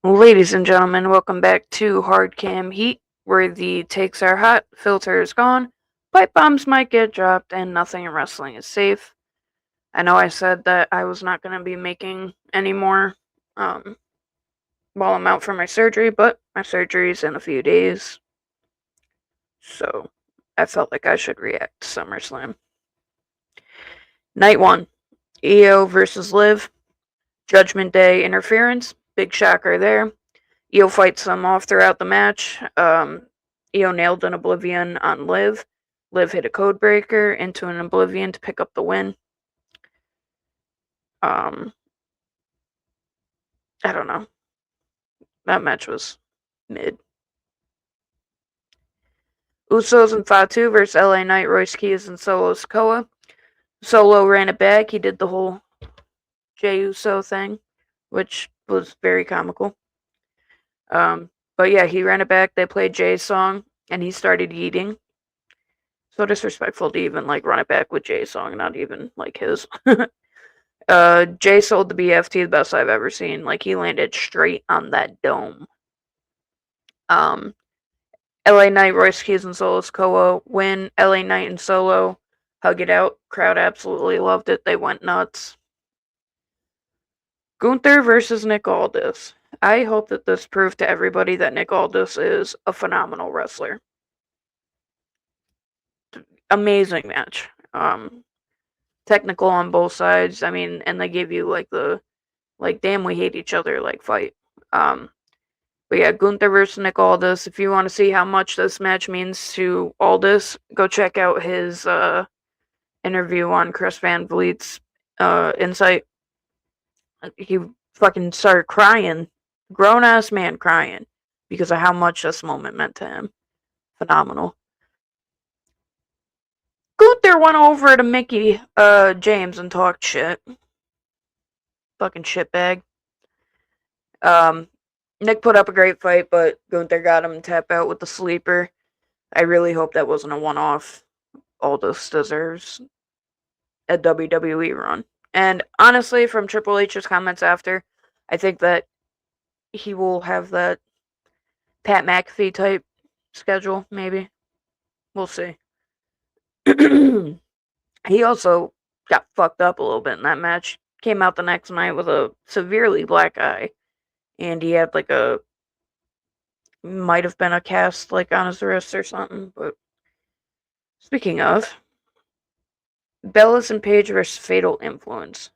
Ladies and gentlemen, welcome back to Hard Cam Heat, where the takes are hot, filter is gone, pipe bombs might get dropped, and nothing in wrestling is safe. I know I said that I was not going to be making any more um, while I'm out for my surgery, but my surgery's in a few days, so I felt like I should react to SummerSlam. Night 1, Io versus Liv, Judgment Day interference, big shocker there. Io fights them off throughout the match. Io nailed an Oblivion on Liv. Liv hit a code breaker into an Oblivion to pick up the win. I don't know. That match was mid. Usos and Fatu versus LA Knight, Royce Keys, and Solo Sikoa. Solo ran it back. He did the whole Jey Uso thing, which was very comical. But yeah, he ran it back. They played Jay's song, and he started eating. So disrespectful to even run it back with Jay's song, not even his. Jay sold the BFT, the best I've ever seen. He landed straight on that dome. LA Knight, Royce Keys, and Solo Sikoa win. LA Knight and Solo hug it out. Crowd absolutely loved it. They went nuts. Gunther versus Nick Aldis. I hope that this proved to everybody that Nick Aldis is a phenomenal wrestler. Amazing match. Technical on both sides. I mean, and they gave you the damn we hate each other fight. But yeah, Gunther versus Nick Aldis. If you want to see how much this match means to Aldis, go check out his interview on Chris Van Vliet's Insight. He fucking started crying, grown ass man crying, because of how much this moment meant to him. Phenomenal. Gunther went over to Mickey James and talked shit. Fucking shitbag. Nick put up a great fight, but Gunther got him tap out with the sleeper. I really hope that wasn't a one-off. Aldis deserves a WWE run. And honestly, from Triple H's comments after, I think that he will have that Pat McAfee type schedule, maybe. We'll see. He also got fucked up a little bit in that match. Came out the next night with a severely black eye. And he had might have been a cast on his wrist or something. But speaking of, Bellas and Paige versus Fatal Influence.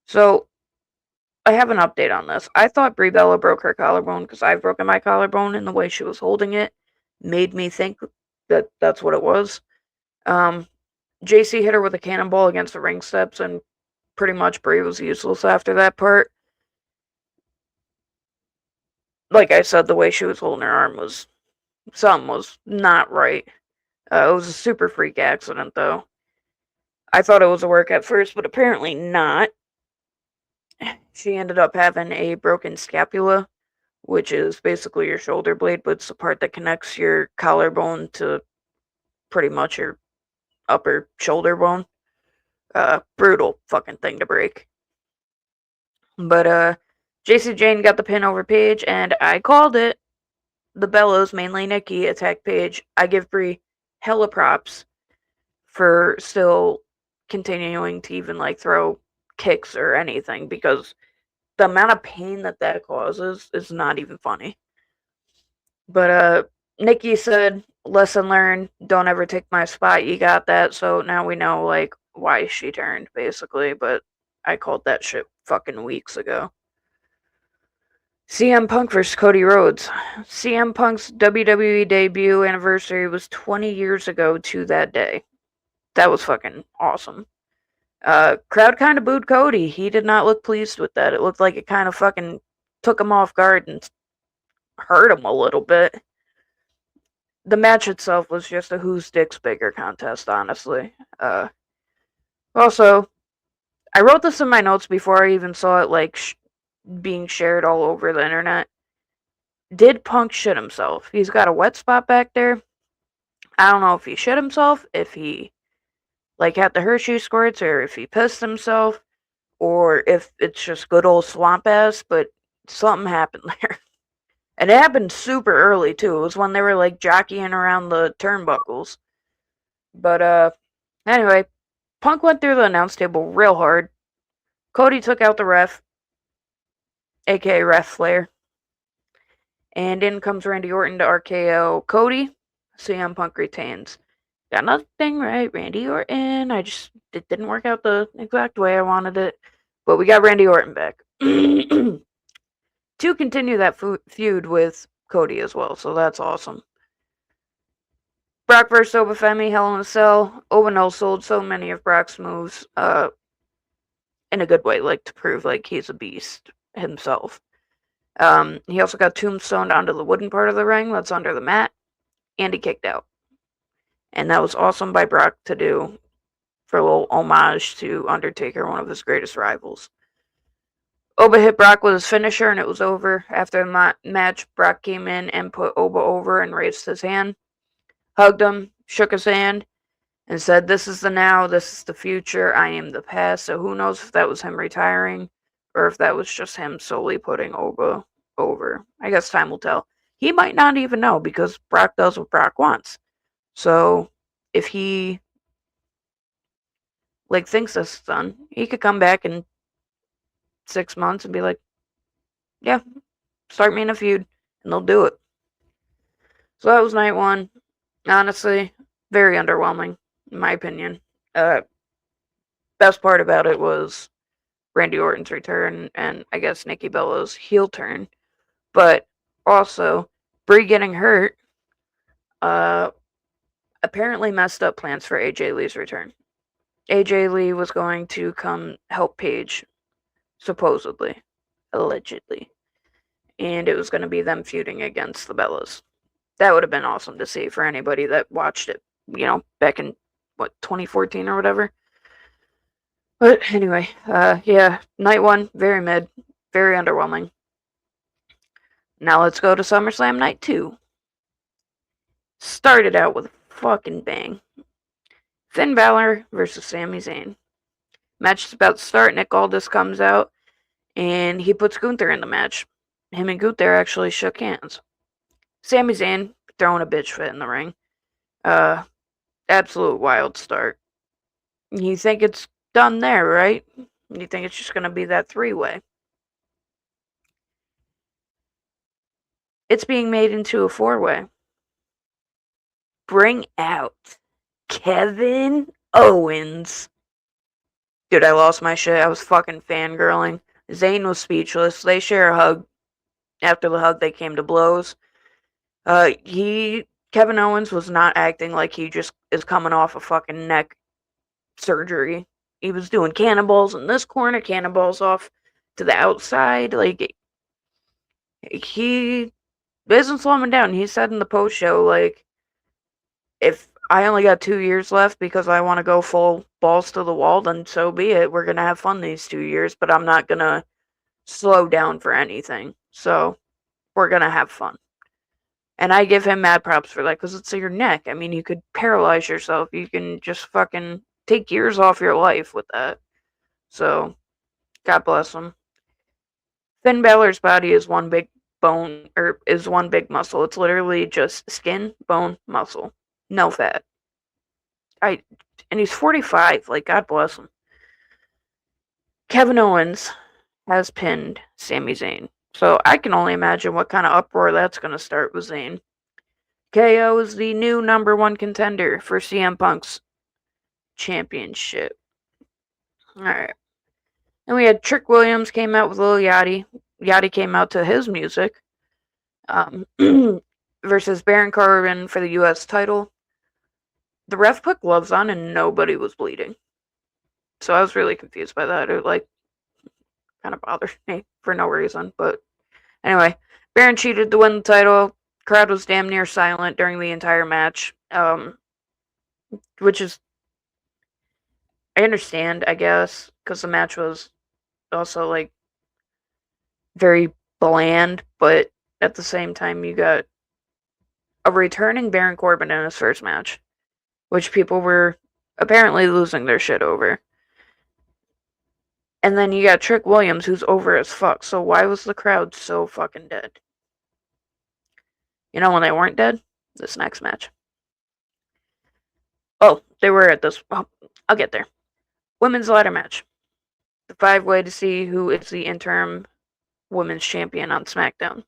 So I have an update on this. I thought Brie Bella broke her collarbone because I've broken my collarbone, and the way she was holding it made me think that that's what it was. JC hit her with a cannonball against the ring steps, and pretty much Brie was useless after that part. Like I said, the way she was holding her arm was something was not right. It was a super freak accident, though. I thought it was a work at first, but apparently not. She ended up having a broken scapula, which is basically your shoulder blade, but it's the part that connects your collarbone to pretty much your upper shoulder bone. Brutal fucking thing to break. But JC Jane got the pin over Paige, and I called it. The Bellows, mainly Nikki, attacked Paige. I give Brie hella props for still continuing to even throw kicks or anything, because the amount of pain that causes is not even funny. But Nikki said, lesson learned, don't ever take my spot, you got that. So now we know why she turned, basically. But I called that shit fucking weeks ago. CM Punk vs. Cody Rhodes. CM Punk's WWE debut anniversary was 20 years ago to that day. That was fucking awesome. Crowd kind of booed Cody. He did not look pleased with that. It looked like it kind of fucking took him off guard and hurt him a little bit. The match itself was just a whose dick's bigger contest, honestly. Also, I wrote this in my notes before I even saw it being shared all over the internet. Did Punk shit himself? He's got a wet spot back there. I don't know if he shit himself, if he had the Hershey squirts, or if he pissed himself, or if it's just good old swamp ass, but something happened there. And it happened super early, too. It was when they were, like, jockeying around the turnbuckles. But, anyway, Punk went through the announce table real hard. Cody took out the ref, aka Ref Flair. And in comes Randy Orton to RKO Cody. CM Punk retains. Got nothing right, Randy Orton. It didn't work out the exact way I wanted it. But we got Randy Orton back. To continue that feud with Cody as well, so that's awesome. Brock vs. Oba Femi, Hell in a Cell. Oba no-sold so many of Brock's moves in a good way, like to prove like he's a beast himself. He also got tombstoned onto the wooden part of the ring that's under the mat, and he kicked out. And that was awesome by Brock to do for a little homage to Undertaker, one of his greatest rivals. Oba hit Brock with his finisher, and it was over. After the match, Brock came in and put Oba over and raised his hand, hugged him, shook his hand, and said, "This is the now, this is the future, I am the past." So who knows if that was him retiring or if that was just him solely putting Oba over. I guess time will tell. He might not even know because Brock does what Brock wants. So if he thinks this is done, he could come back in 6 months and be like, "Yeah, start me in a feud," and they'll do it. So that was night one. Honestly, very underwhelming, in my opinion. Best part about it was Randy Orton's return and I guess Nikki Bella's heel turn. But also, Brie getting hurt apparently messed up plans for AJ Lee's return. AJ Lee was going to come help Paige, supposedly, allegedly. And it was going to be them feuding against the Bellas. That would have been awesome to see for anybody that watched it, back in, 2014 or whatever. But anyway, yeah, night one, very mid, very underwhelming. Now let's go to SummerSlam night 2. Started out with a fucking bang. Finn Balor versus Sami Zayn. Match is about to start. Nick Aldis comes out, and he puts Gunther in the match. Him and Gunther actually shook hands. Sami Zayn throwing a bitch fit in the ring. Absolute wild start. You think it's done there, right? You think it's just going to be that 3-way. It's being made into a 4-way. Bring out Kevin Owens. Dude, I lost my shit. I was fucking fangirling. Zayn was speechless. They share a hug. After the hug, they came to blows. Kevin Owens was not acting like he just is coming off a fucking neck surgery. He was doing cannonballs in this corner, cannonballs off to the outside. Like, he isn't slowing down. He said in the post show, like, if I only got 2 years left because I want to go full balls to the wall, then so be it. We're going to have fun these 2 years, but I'm not going to slow down for anything. So, we're going to have fun. And I give him mad props for that because it's your neck. I mean, you could paralyze yourself. You can just fucking take years off your life with that. So, God bless him. Finn Balor's body is one big bone, or is one big muscle. It's literally just skin, bone, muscle. No fat. And he's 45. Like, God bless him. Kevin Owens has pinned Sami Zayn. So I can only imagine what kind of uproar that's going to start with Zayn. KO is the new number 1 contender for CM Punk's championship. Alright. And we had Trick Williams came out with Lil Yachty. Yachty came out to his music. Versus Baron Corbin for the U.S. title. The ref put gloves on and nobody was bleeding. So I was really confused by that. It, kind of bothered me for no reason. But anyway, Baron cheated to win the title. Crowd was damn near silent during the entire match. Which is, I understand, I guess, because the match was also, very bland. But at the same time, you got a returning Baron Corbin in his first match, which people were apparently losing their shit over. And then you got Trick Williams, who's over as fuck. So why was the crowd so fucking dead? You know when they weren't dead? This next match. Oh, they were at this. Oh, I'll get there. Women's ladder match. The 5-way to see who is the interim women's champion on SmackDown.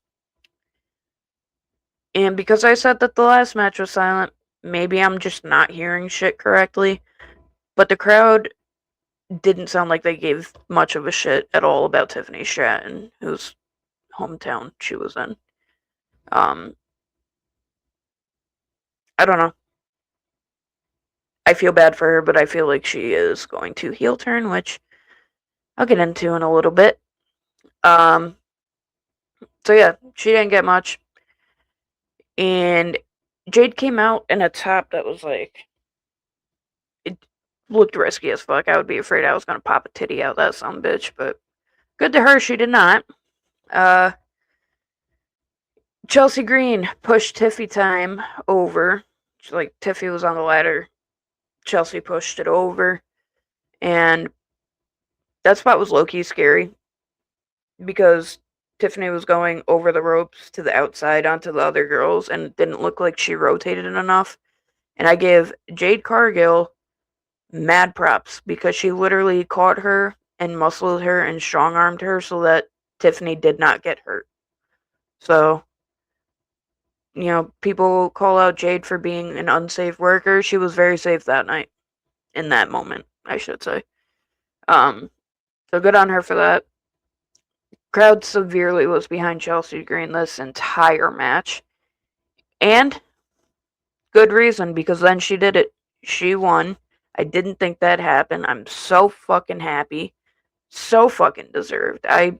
And because I said that the last match was silent, maybe I'm just not hearing shit correctly, but the crowd didn't sound like they gave much of a shit at all about Tiffany Stratton, whose hometown she was in. I don't know. I feel bad for her, but I feel like she is going to heel turn, which I'll get into in a little bit. So yeah, she didn't get much. And Jade came out in a top that was like, it looked risky as fuck. I would be afraid I was gonna pop a titty out that son bitch, but good to her, she did not. Chelsea Green pushed Tiffy Time over. Like Tiffy was on the ladder, Chelsea pushed it over, and that spot was low-key scary because Tiffany was going over the ropes to the outside onto the other girls, and it didn't look like she rotated enough. And I give Jade Cargill mad props because she literally caught her and muscled her and strong-armed her so that Tiffany did not get hurt. So, you know, people call out Jade for being an unsafe worker. She was very safe that night. In that moment, I should say. So good on her for that. Crowd severely was behind Chelsea Green this entire match. And good reason, because then she did it. She won. I didn't think that happened. I'm so fucking happy. So fucking deserved. I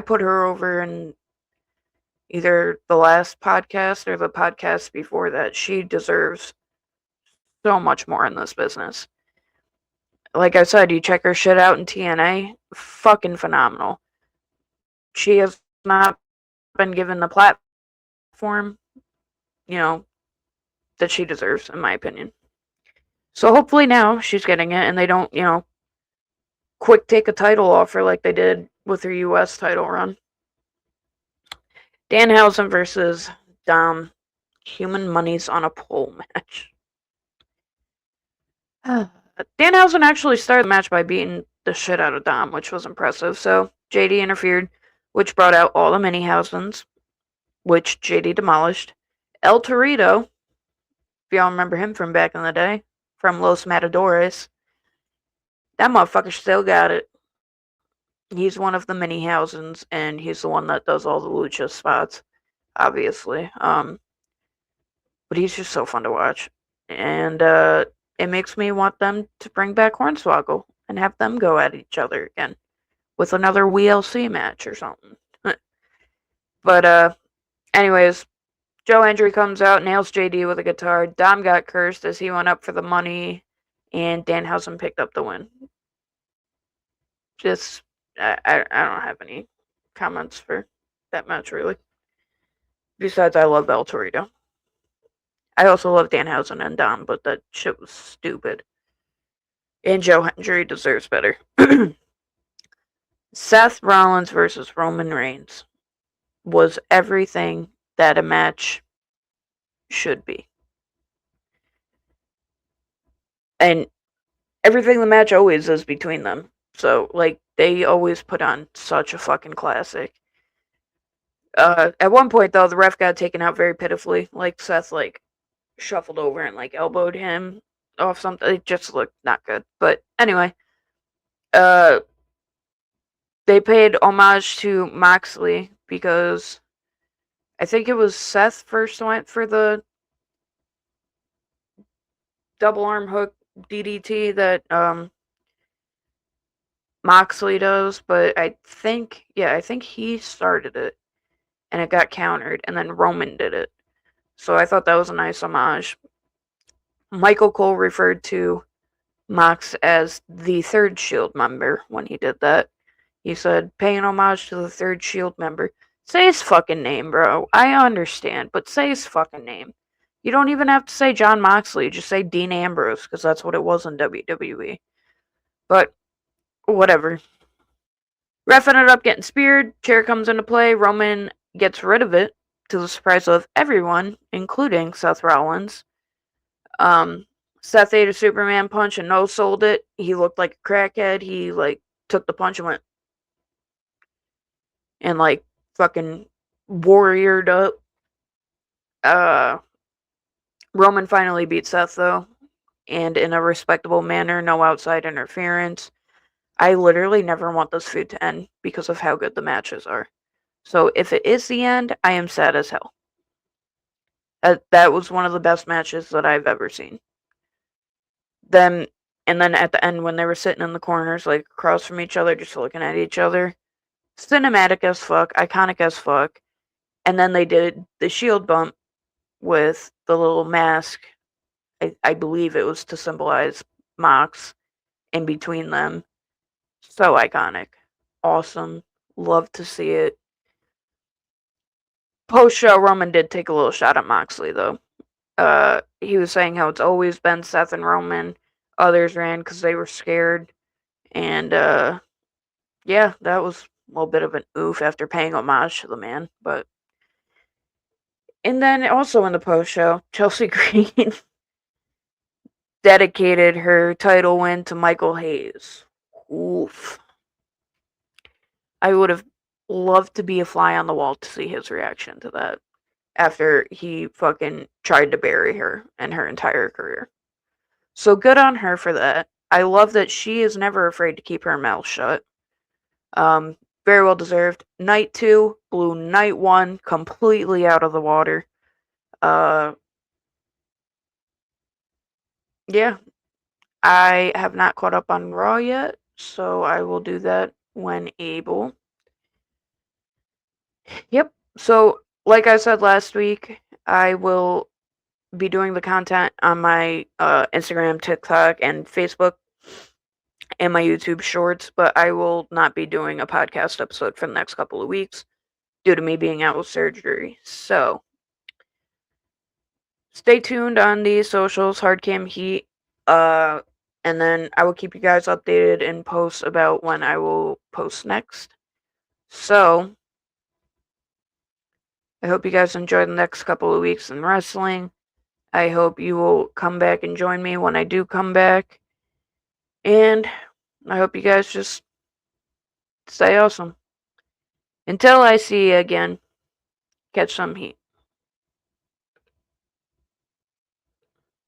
put her over in either the last podcast or the podcast before that. She deserves so much more in this business. Like I said, you check her shit out in TNA, fucking phenomenal. She has not been given the platform, you know, that she deserves, in my opinion. So hopefully now she's getting it and they don't, you know, quick take a title off her like they did with her US title run. Danhausen versus Dom. Human Monies on a Pole match. Danhausen actually started the match by beating the shit out of Dom, which was impressive. So JD interfered, which brought out all the Mini-Housens, which JD demolished. El Torito, if y'all remember him from back in the day, from Los Matadores, that motherfucker still got it. He's one of the Mini-Housens, and he's the one that does all the lucha spots, obviously. But he's just so fun to watch. And it makes me want them to bring back Hornswoggle and have them go at each other again with another WLC match or something. But anyways, Joe Hendry comes out, nails JD with a guitar. Dom got cursed as he went up for the money, and Danhausen picked up the win. Just, I don't have any comments for that match, really. Besides, I love El Torito. I also love Danhausen and Dom, but that shit was stupid. And Joe Hendry deserves better. Seth Rollins versus Roman Reigns was everything that a match should be. And everything the match always is between them. So, like, they always put on such a fucking classic. At one point, though, the ref got taken out very pitifully. Like, Seth, like, shuffled over and, like, elbowed him off something. It just looked not good. But anyway, they paid homage to Moxley because I think it was Seth first went for the double arm hook DDT that Moxley does, but I think he started it and it got countered and then Roman did it. So I thought that was a nice homage. Michael Cole referred to Mox as the third Shield member when he did that. He said, paying homage to the third Shield member. Say his fucking name, bro. I understand, but say his fucking name. You don't even have to say Jon Moxley. Just say Dean Ambrose, because that's what it was in WWE. But, whatever. Ref ended up getting speared. Chair comes into play. Roman gets rid of it to the surprise of everyone, including Seth Rollins. Um, Seth ate a Superman punch and no-sold it. He looked like a crackhead. He took the punch and went and fucking warriored up. Roman finally beat Seth though, and in a respectable manner, no outside interference. I literally never want this feud to end because of how good the matches are. So if it is the end, I am sad as hell. That was one of the best matches that I've ever seen. Then and then at the end when they were sitting in the corners across from each other just looking at each other, cinematic as fuck, iconic as fuck. And then they did the Shield bump with the little mask. I believe it was to symbolize Mox in between them. So iconic. Awesome. Love to see it. Post-show, Roman did take a little shot at Moxley, though. He was saying how it's always been Seth and Roman. Others ran because they were scared. And, yeah, that was a little bit of an oof after paying homage to the man. But and then also in the post-show, Chelsea Green dedicated her title win to Michael Hayes. Oof. I would have loved to be a fly on the wall to see his reaction to that after he fucking tried to bury her and her entire career. So good on her for that. I love that she is never afraid to keep her mouth shut. Very well deserved. Night 2 blew night 1 completely out of the water. Yeah. I have not caught up on Raw yet, so I will do that when able. Yep. So, like I said last week, I will be doing the content on my Instagram, TikTok, and Facebook, and my YouTube shorts, but I will not be doing a podcast episode for the next couple of weeks due to me being out with surgery. So, stay tuned on the socials, Hardcam Heat, and then I will keep you guys updated in posts about when I will post next. So, I hope you guys enjoy the next couple of weeks in wrestling. I hope you will come back and join me when I do come back. And I hope you guys just stay awesome. Until I see you again, catch some heat.